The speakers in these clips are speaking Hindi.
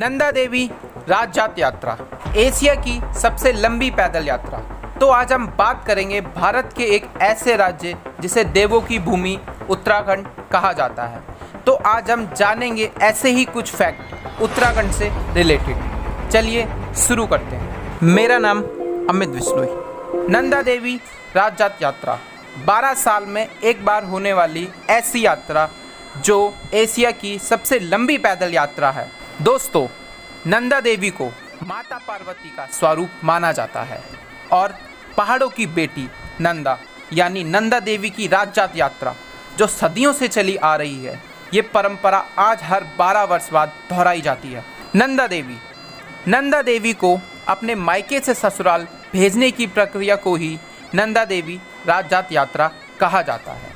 नंदा देवी राजजात यात्रा एशिया की सबसे लंबी पैदल यात्रा। तो आज हम बात करेंगे भारत के एक ऐसे राज्य जिसे देवों की भूमि उत्तराखंड कहा जाता है। तो आज हम जानेंगे ऐसे ही कुछ फैक्ट उत्तराखंड से रिलेटेड। चलिए शुरू करते हैं। मेरा नाम अमित विश्नोई। नंदा देवी राजजात यात्रा 12 साल में एक बार होने वाली ऐसी यात्रा जो एशिया की सबसे लंबी पैदल यात्रा है। दोस्तों, नंदा देवी को माता पार्वती का स्वरूप माना जाता है और पहाड़ों की बेटी नंदा यानी नंदा देवी की राजजात यात्रा जो सदियों से चली आ रही है, ये परंपरा आज हर 12 वर्ष बाद दोहराई जाती है। नंदा देवी को अपने मायके से ससुराल भेजने की प्रक्रिया को ही नंदा देवी राजजात यात्रा कहा जाता है,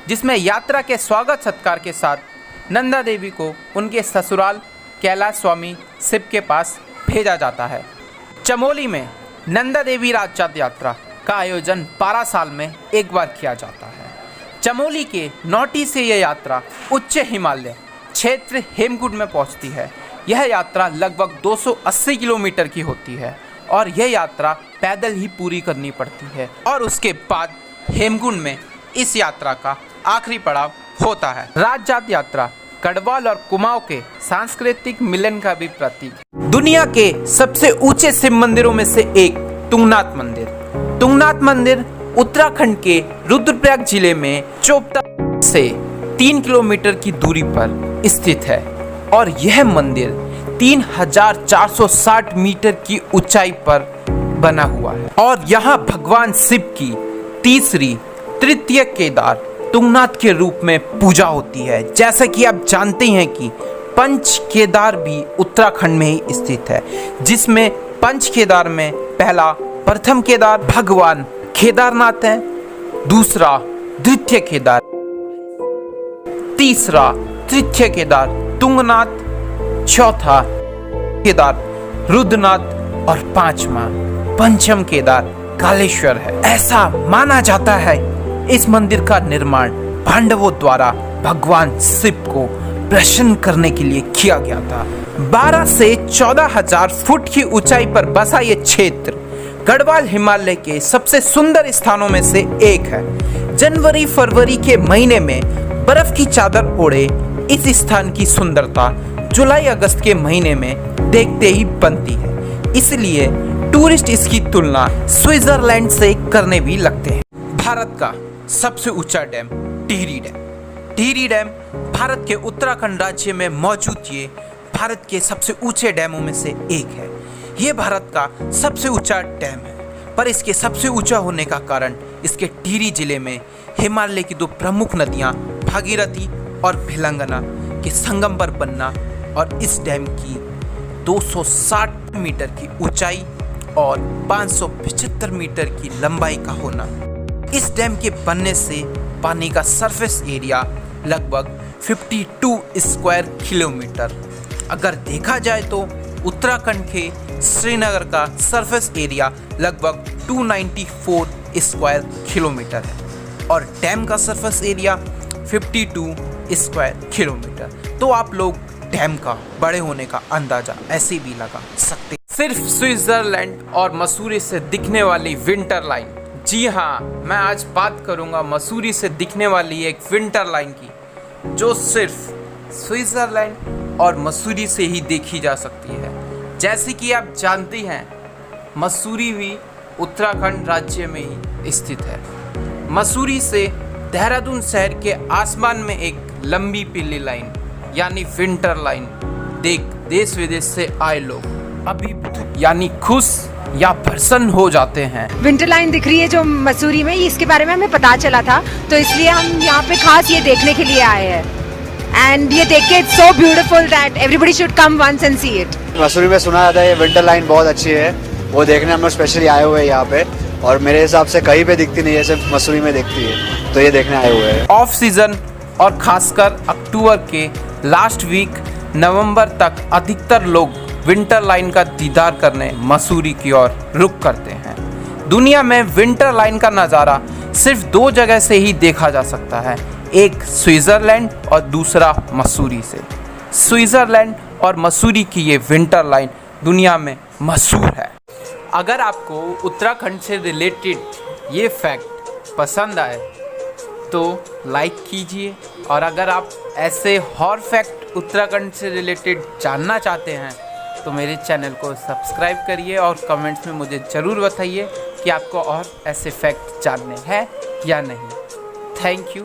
जिसमें यात्रा के स्वागत सत्कार के साथ नंदा देवी को उनके ससुराल कैलाश स्वामी शिव के पास भेजा जाता है। चमोली में नंदा देवी राजजात यात्रा का आयोजन 12 साल में एक बार किया जाता है। चमोली के नौटी से यह यात्रा उच्च हिमालय क्षेत्र हेमकुंड में पहुंचती है। यह यात्रा लगभग 280 किलोमीटर की होती है और यह यात्रा पैदल ही पूरी करनी पड़ती है और उसके बाद हेमकुंड में इस यात्रा का आखिरी पड़ाव होता है। राजजात यात्रा गढ़वाल और कुमाऊं के सांस्कृतिक मिलन का भी प्रतीक है। दुनिया के सबसे ऊंचे शिव मंदिरों में से एक तुंगनाथ मंदिर। तुंगनाथ मंदिर उत्तराखंड के रुद्रप्रयाग जिले में चोपता से 3 किलोमीटर की दूरी पर स्थित है और यह मंदिर 3460 मीटर की ऊंचाई पर बना हुआ है और यहाँ भगवान शिव की तीसरी तृतीय केदार तुंगनाथ के रूप में पूजा होती है। जैसा कि आप जानते हैं कि पंच केदार भी उत्तराखंड में ही स्थित है, जिसमें पंच केदार में प्रथम केदार भगवान केदारनाथ है, दूसरा द्वितीय केदार, तीसरा तृतीय केदार तुंगनाथ, चौथा केदार रुद्रनाथ और पांचवा पंचम केदार कालेश्वर है। ऐसा माना जाता है इस मंदिर का निर्माण पांडवों द्वारा भगवान शिव को प्रसन्न करने के लिए किया गया था। 12 से 14,000 फुट की ऊंचाई पर बसा ये क्षेत्र गढ़वाल हिमालय के सबसे सुंदर स्थानों में से एक है। जनवरी फरवरी के महीने में बर्फ की चादर ओढ़े इस स्थान की सुंदरता जुलाई अगस्त के महीने में देखते ही बनती है। इसलिए टूरिस्ट इसकी तुलना स्विट्जरलैंड से करने भी लगते हैं। भारत का सबसे ऊंचा डैम टिहरी डैम भारत के उत्तराखंड राज्य में मौजूद ये भारत के सबसे ऊंचे डैमों में से एक है। ये भारत का सबसे ऊंचा डैम है, पर इसके सबसे ऊंचा होने का कारण इसके टिहरी जिले में हिमालय की 2 प्रमुख नदियां भागीरथी और भिलंगना के संगम पर बनना और इस डैम की 260 मीटर की ऊंचाई और 575 मीटर की लंबाई का होना। इस डैम के बनने से पानी का सरफेस एरिया लगभग 52 स्क्वायर किलोमीटर। अगर देखा जाए तो उत्तराखंड के श्रीनगर का सरफेस एरिया लगभग 294 स्क्वायर किलोमीटर है और डैम का सरफेस एरिया 52 स्क्वायर किलोमीटर। तो आप लोग डैम का बड़े होने का अंदाजा ऐसे भी लगा सकते। सिर्फ स्विट्जरलैंड और मसूरी से दिखने वाली विंटर लाइन। जी हाँ, मैं आज बात करूंगा मसूरी से दिखने वाली एक विंटर लाइन की जो सिर्फ स्विट्जरलैंड और मसूरी से ही देखी जा सकती है। जैसे कि आप जानते हैं, मसूरी भी उत्तराखंड राज्य में ही स्थित है। मसूरी से देहरादून शहर के आसमान में एक लंबी पीली लाइन यानी विंटर लाइन देश विदेश से आए लोग अभी यानी खुश या प्रसन्न हो जाते हैं। विंटर लाइन दिख रही है जो मसूरी में, इसके बारे में हमें पता चला था, तो इसलिए हम यहाँ पे खास ये देखने के लिए आए हैं। एंड ये देख के it's so beautiful that everybody should come once and see it. Mussoorie में सुना जाता है ये विंटर लाइन बहुत अच्छी है, वो देखने हम लोग स्पेशली आए हुए हैं यहाँ पे और मेरे हिसाब से कहीं पे दिखती नहीं है, सिर्फ मसूरी में दिखती है, तो ये देखने आए हुए हैं। ऑफ सीजन और खासकर अक्टूबर के लास्ट वीक नवंबर तक अधिकतर लोग विंटर लाइन का दीदार करने मसूरी की ओर रुख करते हैं। दुनिया में विंटर लाइन का नज़ारा सिर्फ 2 जगह से ही देखा जा सकता है, एक स्विट्जरलैंड और दूसरा मसूरी से। स्विट्जरलैंड और मसूरी की ये विंटर लाइन दुनिया में मशहूर है। अगर आपको उत्तराखंड से रिलेटेड ये फैक्ट पसंद आए तो लाइक कीजिए, और अगर आप ऐसे और फैक्ट उत्तराखंड से रिलेटेड जानना चाहते हैं तो मेरे चैनल को सब्सक्राइब करिए और कमेंट्स में मुझे ज़रूर बताइए कि आपको और ऐसे फैक्ट जानने हैं या नहीं। Thank you.